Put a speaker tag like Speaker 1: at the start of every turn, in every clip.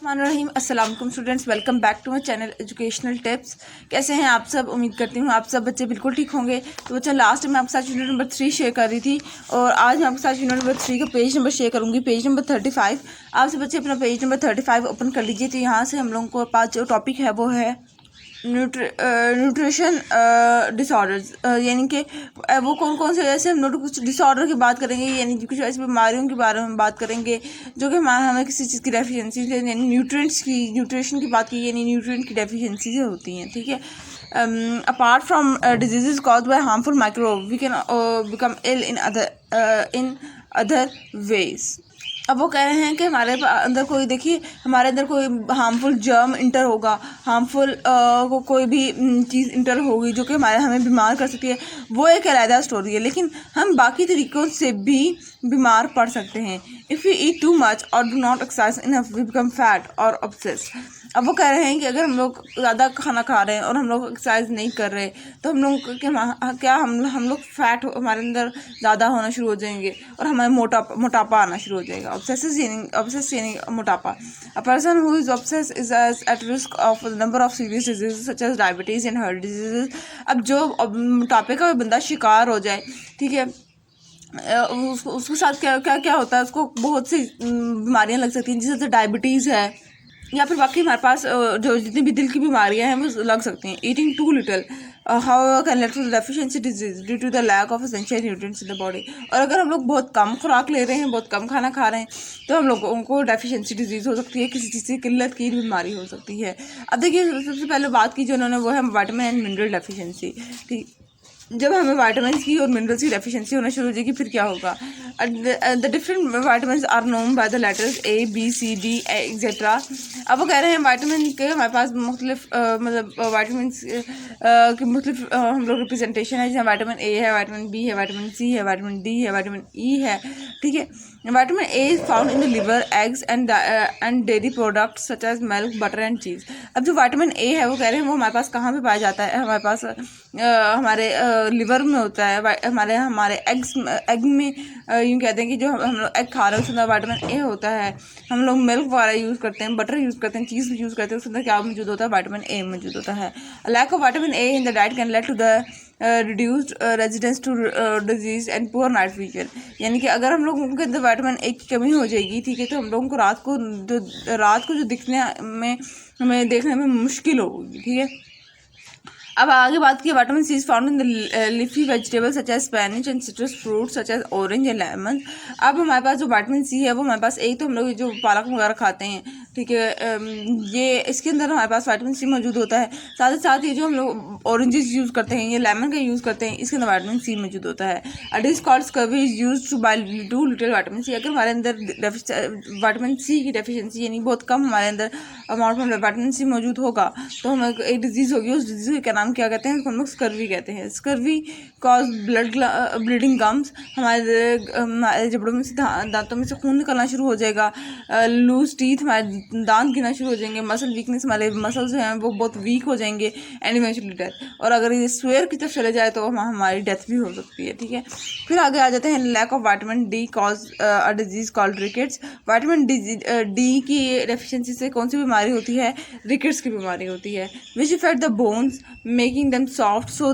Speaker 1: रहीम अस्सलाम वालेकुम students, welcome back to my channel educational tips. कैसे हैं आप सब? उम्मीद करती हूँ आप सब बच्चे बिल्कुल ठीक होंगे। तो बच्चा लास्ट में आपके साथ यूनिट नंबर 3 शेयर कर रही थी और आज मैं आपके साथ यूनिट नंबर 3 का पेज नंबर शेयर करूँगी, पेज नंबर 35। आपसे बच्चे अपना पेज नंबर 35 ओपन कर लीजिए। तो यहाँ से हम लोगों को पास जो टॉपिक है वो है न्यूट्रिशन डिसऑर्डर्स, यानी कि वो कौन कौन से, जैसे हम कुछ डिसऑर्डर की बात करेंगे, यानी कुछ ऐसी बीमारियों के बारे में बात करेंगे जो कि हमें किसी चीज़ की डेफिशिएंसी, यानी न्यूट्रिशन की बात की, यानी न्यूट्रिएंट की डेफिशिएंसी होती हैं। ठीक है। Apart from diseases caused by harmful microbes, we can become ill in other ways. अब वो कह रहे हैं कि हमारे अंदर कोई, देखिए हमारे अंदर कोई हार्मफुल जर्म इंटर होगा, हार्मफुल कोई भी चीज़ इंटर होगी जो कि हमें बीमार कर सकती है, वो एक अलग स्टोरी है। लेकिन हम बाकी तरीक़ों से भी बीमार पड़ सकते हैं। If you eat too much और do not exercise enough, we become fat और ऑब्सेस। अब वो कह रहे हैं कि अगर हम लोग ज़्यादा खाना खा रहे हैं और हम लोग एक्सरसाइज नहीं कर रहे तो हम लोग क्या हम लोग फैट हमारे अंदर ज़्यादा होना शुरू हो जाएंगे और हमें मोटापा आना शुरू हो जाएगा। ऑब्सेस यानी मोटापा। A person who is obese is at risk of number of serious disease such as diabetes and heart disease. अब जो मोटापे का बंदा शिकार हो जाए, ठीक है, उसके साथ क्या क्या क्या होता है, उसको बहुत सी बीमारियां लग सकती हैं, जैसे डायबिटीज़ है या फिर बाकी हमारे पास जो जितनी भी दिल की बीमारियां हैं वो लग सकती हैं। Eating too little how can lead to deficiency disease due to the lack of essential nutrients in the body. और अगर हम लोग बहुत कम खुराक ले रहे हैं, बहुत कम खाना खा रहे हैं, तो हम लोगों को डेफिशिएंसी डिजीज़ हो सकती है, किसी चीज़ की किल्लत की बीमारी हो सकती है। अब देखिए सबसे पहले बात की जो उन्होंने वो है विटामिन एंड मिनरल डेफिशिएंसी। ठीक, जब हमें वाइटामिन की और मिनरल्स की डेफिशिएंसी होना शुरू हो जाएगी फिर क्या होगा? The different vitamin are known by the letters A B C D etcetera. अब वो कह रहे हैं वाइटामिन के हमारे पास मुख्तलिफ मतलब वाइटामिन की मुख्तलिफ हम लोग रिप्रेजेंटेशन है, जैसे वाइटामिन ए है, वाइटामिन बी है, वाइटामिन सी है, वाइटामिन डी है, वाइटामिन ई है। ठीक है। Vitamin A is found in the liver, eggs and dairy products such as milk, butter and cheese. अब जो वाइटामिन ए है वो कह रहे हैं वो हमारे पास कहाँ पे पाया जाता है? हमारे पास हमारे लिवर में होता है, हमारे एग में यूँ कहते हैं कि जो हम लोग एग खा रहे हैं उसके अंदर वाइटामिन ए होता है। हम लोग मिल्क वगैरह यूज़ करते हैं, बटर यूज़ करते हैं, चीज़ यूज़ करते हैं, उसके अंदर क्या मौजूद होता है? वाइटामिन ए मौजूद होता है। Lack of vitamin A in the diet can lead to the reduced residence to disease and poor night vision. यानी कि अगर हम लोगों के अंदर वाइटामिन ए की कमी हो जाएगी, ठीक है, तो हम लोगों को रात को जो दिखने में हमें देखने में मुश्किल होगी। ठीक है। अब आगे बात की, vitamin C is found in the leafy vegetables such as spinach and citrus fruits such as orange and lemon. अब हमारे पास जो विटामिन सी है वो हमारे पास, एक तो हम लोग जो पालक वगैरह खाते हैं, ठीक है, ये इसके अंदर हमारे पास विटामिन सी मौजूद होता है। साथ ही साथ ये जो हम लोग ऑरेंजेस यूज़ करते हैं, ये लेमन का यूज़ करते हैं, इसके अंदर विटामिन सी मौजूद होता है। A dish called scurvy is used to by too little vitamin C. अगर हमारे अंदर विटामिन सी की डेफिशिएंसी यानी बहुत कम हमारे अंदर अमाउंट में विटामिन सी मौजूद होगा तो हमें एक डिजीज़ होगी, उस डिजीज़ का नाम क्या कहते हैं? उसको हम लोग स्कर्वी कहते हैं। स्कर्वी कॉज ब्लीडिंग गम्स, हमारे जबड़ों में से दांतों में से खून निकलना शुरू हो जाएगा। लूज टीथ, हमारे दांत गिरना शुरू हो जाएंगे। मसल वीकनेस, हमारे मसल्स जो हैं वो बहुत वीक हो जाएंगे एंड इवेंचुअली डेथ। और अगर ये स्वेयर की तरफ चले जाए तो हमारी डेथ भी हो सकती है। ठीक है। फिर आगे आ जाते हैं, lack of vitamin D cause a disease called rickets. Vitamin D की डेफिशिएंसी से कौन सी बीमारी होती है? रिकेट्स की बीमारी होती है। Which effect the bones making them soft so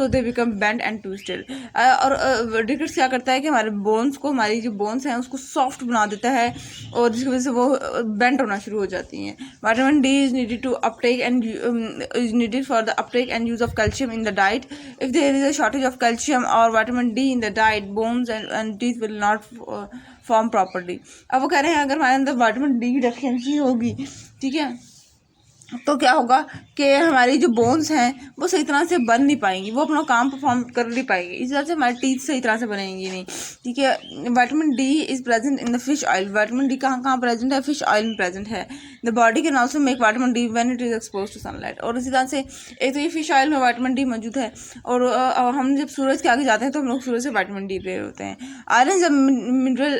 Speaker 1: they become bend and twisted. और रिकेट्स क्या करता है कि हमारे बोन्स को, हमारी जो बोन्स हैं उसको सॉफ्ट बना देता है और जिसकी वजह से वो बेंड होना शुरू हो जाती हैं। Vitamin D is needed to uptake and is needed for the uptake and use of calcium in the diet. If there is a shortage of calcium और vitamin D in the diet, bones and teeth will not form properly. अब वो कह रहे हैं अगर हमारे अंदर vitamin D की डेफिशिएंसी होगी, ठीक है, तो क्या होगा कि हमारी जो बोन्स हैं वो सही तरह से बन नहीं पाएंगी, वो अपना काम परफॉर्म कर नहीं पाएंगी, इस तरह से हमारी टीथ सही तरह से बनेंगी नहीं। ठीक है। Vitamin D is present in the fish oil. Vitamin D कहाँ कहाँ प्रेजेंट है? फिश ऑयल में प्रेजेंट है। The body can also make vitamin D when it is expose to sunlight. और इसी तरह से एक तो ये फिश ऑयल में विटामिन डी मौजूद है और हम जब सूरज के आगे जाते हैं तो हम लोग सूरज से विटामिन डी ले रहे होते हैं। Iron is a mineral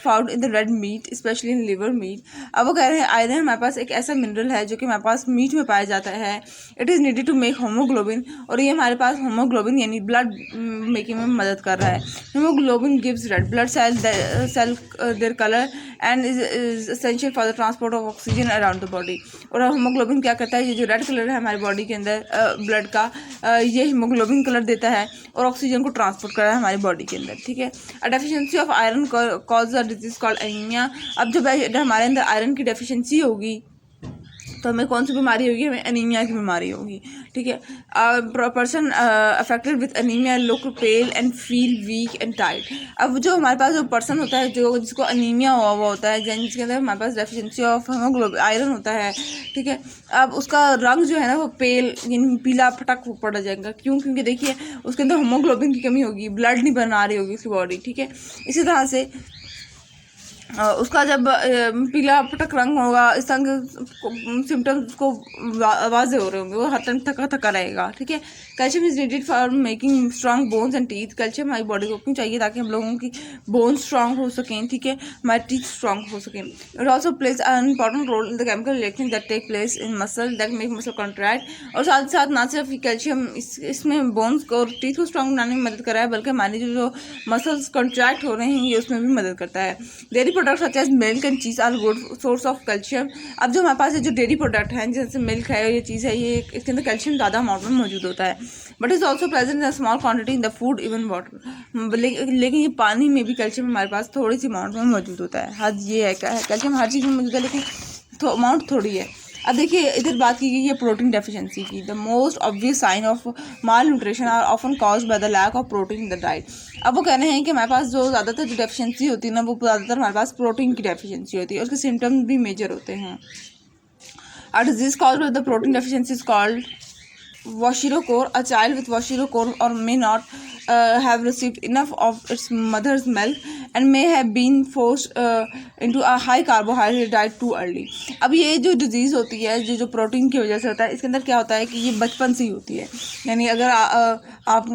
Speaker 1: found in the red meat especially in liver meat. अब वो कह रहे हैं आयरन हमारे पास एक ऐसा मिनरल है जो कि हमारे हमारे पास मीट में पाया जाता है। It is needed to make haemoglobin, और ये हमारे पास होमोग्लोबिन यानी ब्लड मेकिंग में मदद कर रहा है। Haemoglobin gives red blood cell their colour and is essential for the transport of oxygen around the body. और हीमोग्लोबिन क्या करता है, ये जो रेड कलर है हमारी बॉडी के अंदर ब्लड का, ये हीमोग्लोबिन कलर देता है और ऑक्सीजन को ट्रांसपोर्ट कर रहा है हमारी बॉडी के अंदर, ठीक है। अ deficiency of iron cause a disease called anaemia. अब जब हमारे अंदर आयरन की डेफिशिएंसी होगी तो हमें कौन सी बीमारी होगी, हमें एनीमिया की बीमारी होगी, ठीक है। Person affected with anaemia look pale and feel weak and tight. अब जो हमारे पास जो पर्सन होता है जो जिसको एनीमिया हुआ होता है, जिसके अंदर हमारे पास डेफिशिएंसी ऑफ हीमोग्लोबिन आयरन होता है, ठीक है, अब उसका रंग जो है ना वो पेल यानी पीला फटक पड़ जाएगा। क्यों? क्योंकि देखिए उसके अंदर हीमोग्लोबिन की कमी होगी, ब्लड नहीं बना रही होगी उसकी बॉडी, ठीक है। इसी तरह से उसका जब पीला फटक रंग होगा, इस तरह सिम्टम्स को वाजे हो रहे होंगे, वो हर टाइम थका थका रहेगा, ठीक है। Calcium is needed for making strong bones and teeth. Calcium हमारी बॉडी को क्यों चाहिए? ताकि हम लोगों की बोन्स स्ट्रॉन्ग हो सकें, ठीक है, हमारे टीथ स्ट्रॉन्ग हो सकें। It also plays an important role in the chemical reaction that take place in muscle that make muscle contract. और साथ साथ ना सिर्फ कैल्शियम इसमें बोन्स को और टीथ को स्ट्रॉन्ग बनाने में मदद कर रहा है, बल्कि हमारी जो मसल्स कॉन्ट्रैक्ट हो रहे हैं ये उसमें भी मदद करता है। Dairy products such as milk and cheese are good source of calcium. अब जो हमारे पास जो डेयरी प्रोडक्ट हैं जैसे मिल्क है, ये चीज़ है, ये इसके अंदर कैल्शियम ज़्यादा अमाउंट में मौजूद होता है, but is also present in small quantity in the food even water. लेकिन ये पानी में भी कैल्शियम हमारे पास थोड़ी सी अमाउंट में मौजूद होता है। हद ये है कैल्शियम हर चीज़ में मौजूद है, लेकिन अमाउंट थोड़ी है। अब देखिए इधर बात की गई है प्रोटीन डेफिशिएंसी की। The most obvious sign of malnutrition are often caused by the lack of protein in the diet. अब वो कह रहे हैं कि हमारे पास जो ज़्यादातर जो डेफिशिएंसी होती है ना, वो ज़्यादातर हमारे पास प्रोटीन की डेफिशिएंसी होती है, उसके सिम्टम्स भी मेजर होते हैं। अ disease called by the protein deficiency is called Kwashiorkor. A child with Kwashiorkor or may not have received enough of its mother's milk and may have been forced into a high carbohydrate diet too early. अब ये जो disease होती है जो protein की वजह से होता है, इसके अंदर क्या होता है कि ये बचपन से ही होती है। यानी अगर आप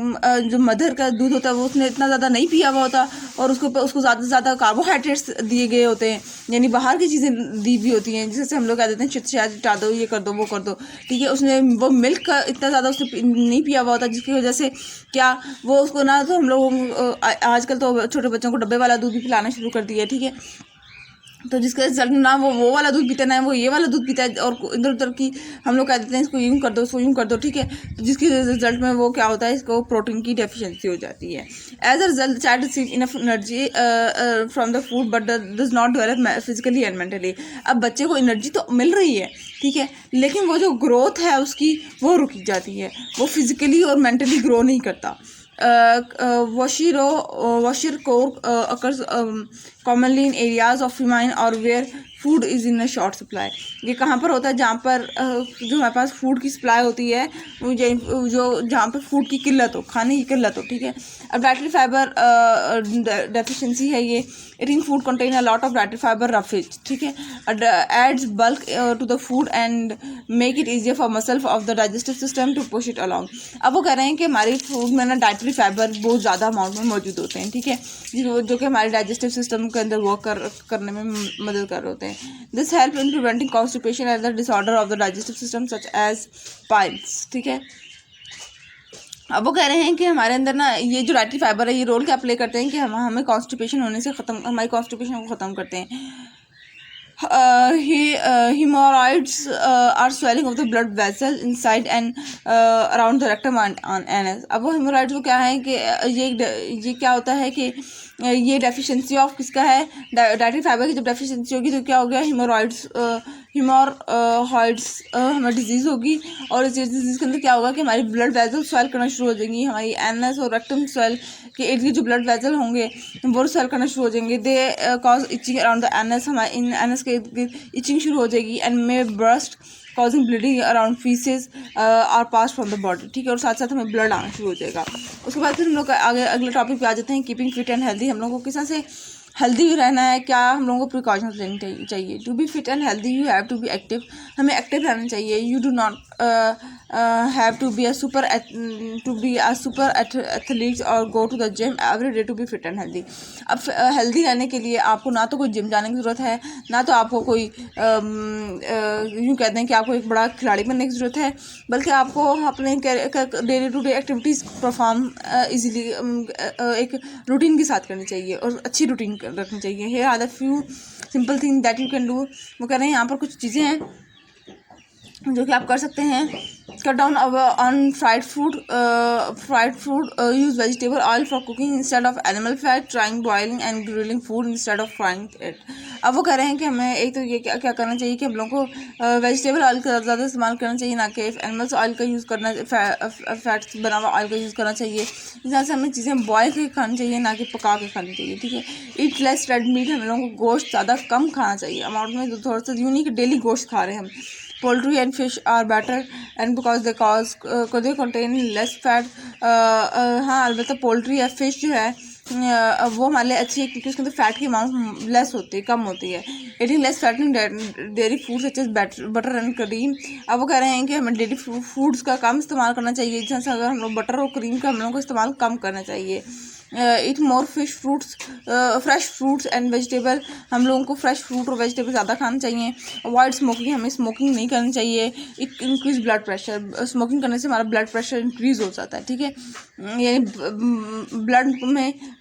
Speaker 1: जो मदर का दूध होता है वो उसने इतना ज़्यादा नहीं पिया हुआ होता और उसको ज़्यादा से ज़्यादा कार्बोहाइड्रेट्स दिए गए होते हैं, यानी बाहर की चीज़ें दी हुई होती हैं, जिससे हम लोग कह देते हैं चिटा दो, ये कर दो, वो कर दो, ठीक है। उसने वो मिल्क का इतना ज़्यादा उसने नहीं पिया हुआ होता, जिसकी वजह से क्या वो उसको ना, तो हम लोग आजकल तो छोटे बच्चों को डब्बे वाला दूध भी पिलाना शुरू कर दिया, ठीक है। तो जिसके रिजल्ट ना वो वाला दूध पीता ना वो ये वाला दूध पीता है, और इधर उधर की हम लोग कह देते हैं इसको यूँ कर दो, इसको यूँ कर दो, ठीक है। जिसके रिजल्ट में वो क्या होता है, इसको प्रोटीन की डेफिशिएंसी हो जाती है। As a result child receive enough energy from the food but does not develop physically and mentally. अब बच्चे को एनर्जी तो मिल रही है, ठीक है, लेकिन वो जो ग्रोथ है उसकी वो रुक जाती है, वो फिजिकली और मेंटली ग्रो नहीं करता। Kwashiorkor occurs commonly in areas of famine or where food is in a short supply. ये कहाँ पर होता है? जहाँ पर जो हमारे पास फूड की सप्लाई होती है, जो जहाँ पर फूड की किल्लत हो, खाने की किल्लत हो, ठीक है। अब डाइटरी फाइबर डेफिशिएंसी है ये। Eating food contain a lot of dietary fibre roughage, ठीक है, aids bulk to the food and make it easier for muscle of the digestive system to push it along. अब वो कह रहे हैं कि हमारी फूड में ना डाइटरी फाइबर बहुत ज़्यादा अमाउंट में मौजूद होते हैं, ठीक है, जो कि हमारे डाइजेस्टिव सिस्टम के अंदर वर्क करने में मदद कर रहे होते हैं। This help in preventing constipation and the disorder of the digestive system such as piles, ठीक है। अब वो कह रहे हैं कि हमारे अंदर ना ये जो डाइटरी फाइबर है ये रोल क्या प्ले करते हैं कि हमें कॉन्स्टिपेशन होने से हमारी कॉन्स्टिपेशन को ख़त्म करते हैं। Hemorrhoids are swelling of the blood vessel inside and around the rectum and anus. अब वो हेमोरॉइड्स वो क्या है कि ये क्या होता है कि ये डेफिशिएंसी ऑफ किसका है? डाइटरी फाइबर की जब डेफिशिएंसी होगी तो क्या हो गया? हेमोरॉइड्स हमारी डिजीज़ होगी, और इस डिजीज़ के अंदर क्या होगा कि हमारी ब्लड वेजल स्वेल करना शुरू हो जाएंगी, हमारी एनएस और रेक्टम स्वेल के इर्द गिर्द जो ब्लड वेजल होंगे वो स्वेल करना शुरू हो जाएंगे। They cause itching around the anus, हमारे इन एनएस के इर्द गिर्द इचिंग शुरू हो जाएगी, and may burst causing bleeding around faeces are pass from the body, ठीक है, और साथ साथ हमें ब्लड आना शुरू हो जाएगा। उसके बाद फिर हम लोग आगे अगले टॉपिक पे आ जाते हैं, कीपिंग फिट एंड हेल्दी। हम लोगों को किस तरह से हेल्दी भी रहना है, क्या हम लोगों को प्रिकॉशंस लेनी चाहिए। To be fit and healthy you have to be active, हमें एक्टिव रहना चाहिए। You do not have to be a super athlete or go to the gym every day to be fit and healthy. अब healthy रहने के लिए आपको ना तो कोई जिम जाने की ज़रूरत है, ना तो आपको कोई यूँ कहते हैं कि आपको एक बड़ा खिलाड़ी बनने की ज़रूरत है, बल्कि आपको अपने daily to day activities perform easily एक रूटीन के साथ करनी चाहिए और अच्छी रूटीन रखनी चाहिए. Here are the few simple thing that you can do. वो कह रहे हैं यहाँ पर कुछ चीज़ें हैं जो कि आप कर सकते हैं. Cut down on fried food. Use vegetable oil for cooking instead of animal fat. Trying boiling and grilling food instead of frying it. अब वो कह रहे हैं कि हमें एक तो ये क्या करना चाहिए कि हम लोगों को वेजिटेबल ऑयल का ज़्यादा इस्तेमाल करना चाहिए, ना कि एनिमल्स ऑयल का यूज़ करना, फैट बना हुआ ऑयल का यूज़ करना चाहिए. इस तरह से हमें चीज़ें बॉयल करके खानी चाहिए, ना कि पका के खानी चाहिए. ठीक है. Eat less red meat. हम लोगों को गोश्त ज़्यादा कम खाना चाहिए अमाउंट में. थोड़ा सा यूँ नहीं कि डेली गोश्त खा रहे हैं हम. Poultry and fish are better and because they contain less fat. हाँ अलबत्ता पोल्ट्री या फिश जो है वो हमारे लिए अच्छी है क्योंकि उसके अंदर फैट की अमाउंट लेस होती है, कम होती है. eating less fat in dairy foods such as butter and cream. अब वो कह रहे हैं कि हमें डेयरी फूड्स का कम इस्तेमाल करना चाहिए. जैसे अगर हम लोग बटर और क्रीम का हम लोगों को इस्तेमाल कम करना चाहिए. Eat more fresh fruits and vegetable. हम लोगों को फ्रेश फ्रूट और वेजिटेबल ज़्यादा खाना चाहिए. Avoid smoking. हमें स्मोकिंग नहीं करनी चाहिए. Increase blood pressure. स्मोकिंग करने से हमारा ब्लड प्रेशर इंक्रीज हो जाता है. ठीक है. यानी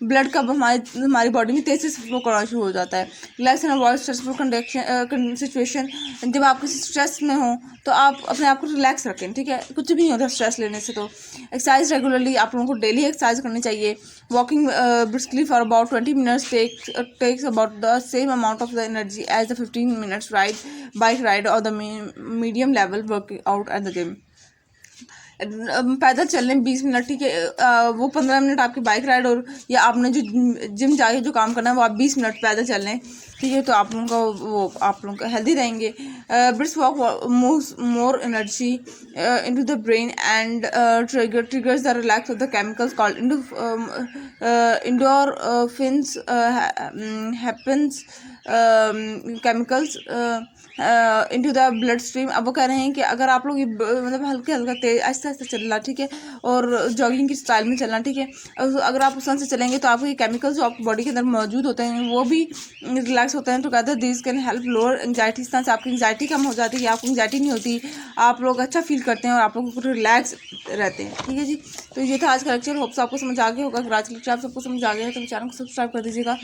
Speaker 1: ब्लड का हमारी बॉडी में तेज़ी से फ्लो करना शुरू हो जाता है. Relax and avoid stressful situation. जब आप किसी स्ट्रेस में हो तो आप अपने आप को रिलैक्स रखें. ठीक है. कुछ भी नहीं होता स्ट्रेस लेने से. तो एक्सरसाइज रेगुलरली. आप लोगों को डेली एक्सरसाइज करनी चाहिए. Walking briskly for about 20 minutes takes about the same amount of the energy as the 15 minutes bike ride or the medium level workout at the gym. पैदल चलने 20 मिनट. ठीक है. वो 15 मिनट आपकी बाइक राइड और या आपने जो जिम जाके जो काम करना है वो आप 20 मिनट पैदल चल लें. ठीक है. तो आप लोगों का हेल्दी रहेंगे. Brisk walk moves more energy into the brain and triggers the relax of the chemicals called endorphins happens chemicals into the blood stream. अब वो कह रहे हैं कि अगर आप लोग मतलब हल्का तेज आहिस्ता आहिस्ता चलना. ठीक है. और जॉगिंग की स्टाइल में चलना. ठीक है. अगर आप उस से चलेंगे तो आपको ये केमिकल्स जो आपकी बॉडी के अंदर मौजूद होते हैं वो भी रिलैक्स होते हैं. तो कहते हैं this can help lower anxiety. इस तरह से आपकी एंग्जाइटी कम हो जाती है. आपको एंग्जाइटी नहीं होती. आप लोग अच्छा फील करते हैं और आप लोग रिलैक्स रहते हैं. ठीक है जी. तो ये था आज का लेक्चर. होप्स आपको समझ आ गया होगा. अगर आज का लेक्चर आप सबको समझ आ गया है तो चैनल को सब्सक्राइब कर दीजिएगा,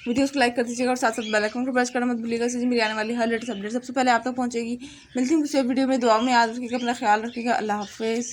Speaker 1: वीडियोस को लाइक कर दीजिएगा और साथ साथ बेल आइकन को प्रेस करना मत भूलिएगा. इससे मेरी आने वाली हर लेटेस्ट अपडेट सबसे पहले आप तक पहुंचेगी. मिलती हूँ किसी वीडियो में. दुआ में याद रखिएगा, अपना ख्याल रखिएगा. अल्लाह हाफिज़.